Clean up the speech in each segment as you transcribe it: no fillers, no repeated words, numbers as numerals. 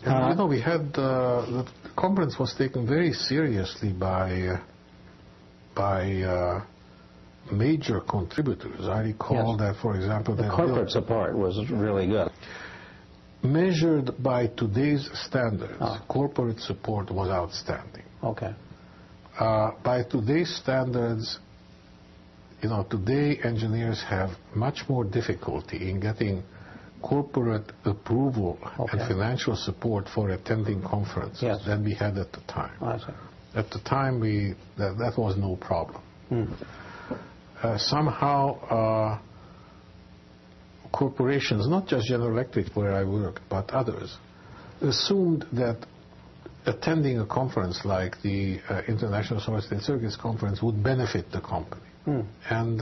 And, you know, we had the conference was taken very seriously by major contributors. I recall that, for example, the corporate support was really good. Measured by today's standards, corporate support was outstanding. Okay. By today's standards, you know, today engineers have much more difficulty in getting corporate approval and financial support for attending conferences than we had at the time. I see. At the time, that was no problem. Somehow, corporations, not just General Electric where I worked, but others, assumed that attending a conference like the International Solid-State Circuits Conference would benefit the company. And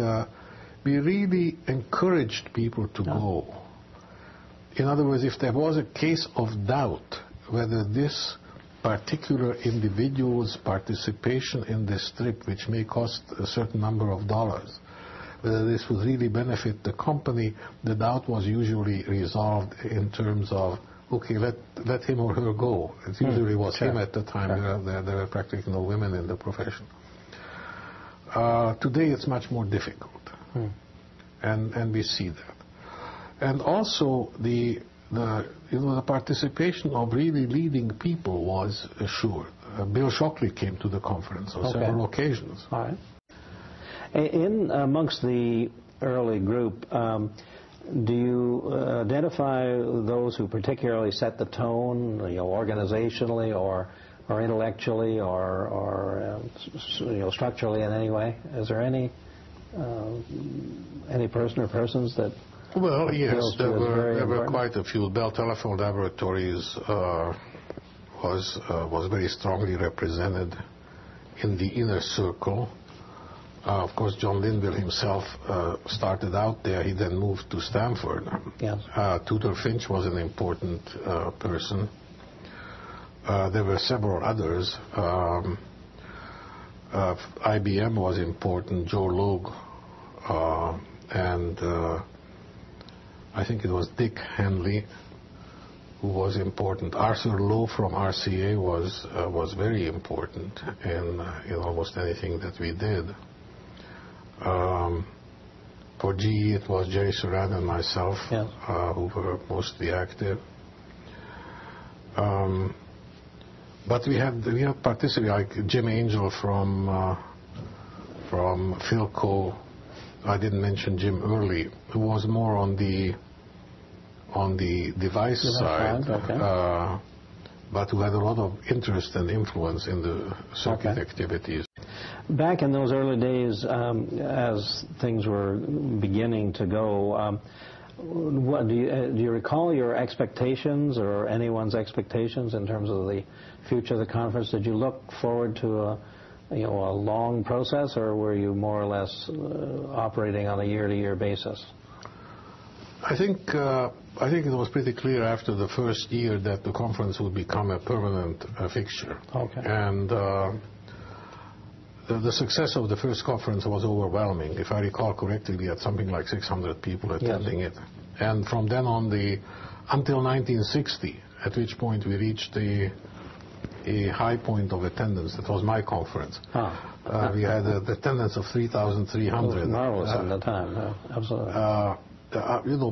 we really encouraged people to go. In other words, if there was a case of doubt whether this particular individual's participation in this trip, which may cost a certain number of dollars, whether this would really benefit the company, the doubt was usually resolved in terms of, okay, let him or her go. It usually was him at the time. There were practically no women in the profession. Today it's much more difficult, and we see that. And also the participation of really leading people was assured. Bill Shockley came to the conference on several occasions. All right. In amongst the early group, do you identify those who particularly set the tone, you know, organizationally or intellectually or you know, structurally in any way? Is there any person or persons that? Well, yes, there were quite a few. Bell Telephone Laboratories was very strongly represented in the inner circle. Of course, John Linville himself started out there. He then moved to Stanford. Yes. Tudor Finch was an important person. There were several others. IBM was important. Joe Logue, and I think it was Dick Henley who was important. Arthur Lowe from RCA was very important in almost anything that we did. For GE, it was Jerry Suran and myself who were mostly active. But we had participants like Jim Angel from Philco. I didn't mention Jim Early, who was more on the device side, but who had a lot of interest and influence in the circuit activities. Back in those early days, as things were beginning to go, what do you recall your expectations or anyone's expectations in terms of the future of the conference? Did you look forward to a long process, or were you more or less operating on a year-to-year basis? I think it was pretty clear after the first year that the conference would become a permanent fixture. Okay. And the success of the first conference was overwhelming. If I recall correctly, we had something like 600 people attending it. And from then on, until 1960, at which point we reached a high point of attendance. That was my conference. We had an attendance of 3,300. Marvelous at the time, absolutely.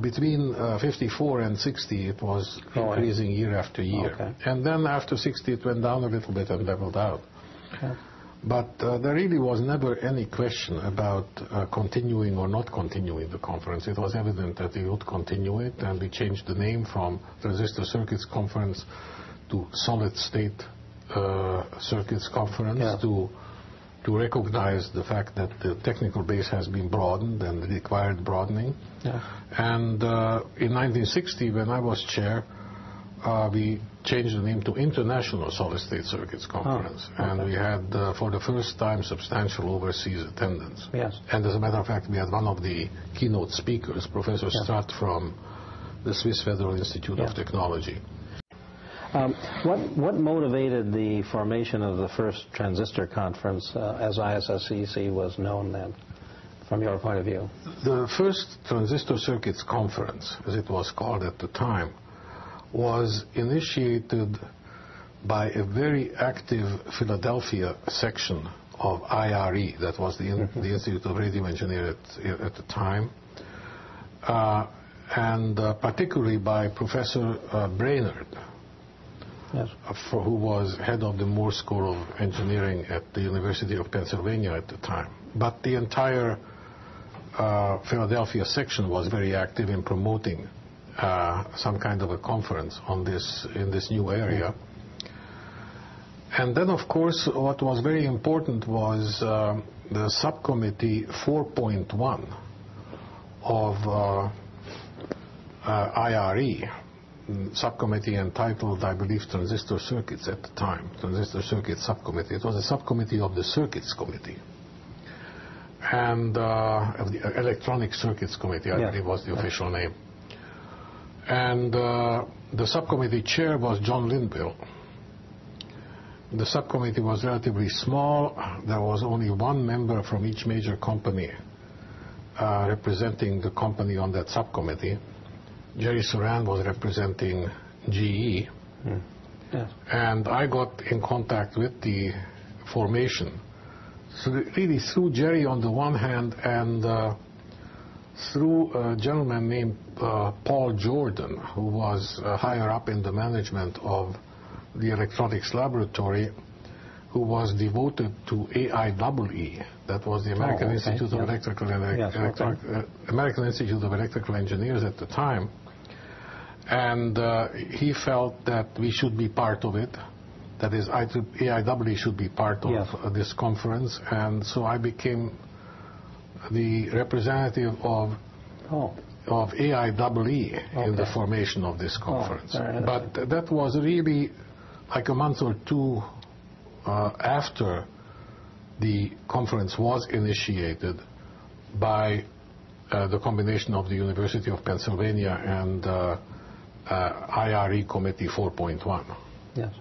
Between 54 and 60, it was increasing year after year. Okay. And then after 60, it went down a little bit and leveled out. Okay. But there really was never any question about continuing or not continuing the conference. It was evident that we would continue it, and we changed the name from Transistor Circuits Conference to Solid State Circuits Conference to recognize the fact that the technical base has been broadened and required broadening. Yeah. And in 1960, when I was chair, we changed the name to International Solid State Circuits Conference. And we had, for the first time, substantial overseas attendance. Yes. And as a matter of fact, we had one of the keynote speakers, Professor Strutt from the Swiss Federal Institute of Technology. What motivated the formation of the first transistor conference as ISSCC was known then, from your point of view? The first Transistor Circuits Conference, as it was called at the time, was initiated by a very active Philadelphia section of IRE, that was the Institute of Radio Engineering at the time, and particularly by Professor Brainerd, Yes. who was head of the Moore School of Engineering at the University of Pennsylvania at the time. But the entire Philadelphia section was very active in promoting some kind of a conference on this in this new area. And then, of course, what was very important was the subcommittee 4.1 of IRE, subcommittee entitled, I believe, Transistor Circuits at the time, Transistor Circuits Subcommittee. It was a subcommittee of the Circuits Committee, and of the Electronic Circuits Committee, I believe was the official name. And the subcommittee chair was John Linville. The subcommittee was relatively small. There was only one member from each major company representing the company on that subcommittee. Jerry Suran was representing GE. Yes. And I got in contact with the formation. So really through Jerry on the one hand, and through a gentleman named Paul Jordan, who was higher up in the management of the electronics laboratory, who was devoted to AIEE, that was the American Institute of Electrical and American Institute of Electrical Engineers at the time, and he felt that we should be part of it. That is, AIEE should be part of this conference, and so I became the representative of AIEE in the formation of this conference. But that was really like a month or two after the conference was initiated by the combination of the University of Pennsylvania and IRE Committee 4.1. Yes.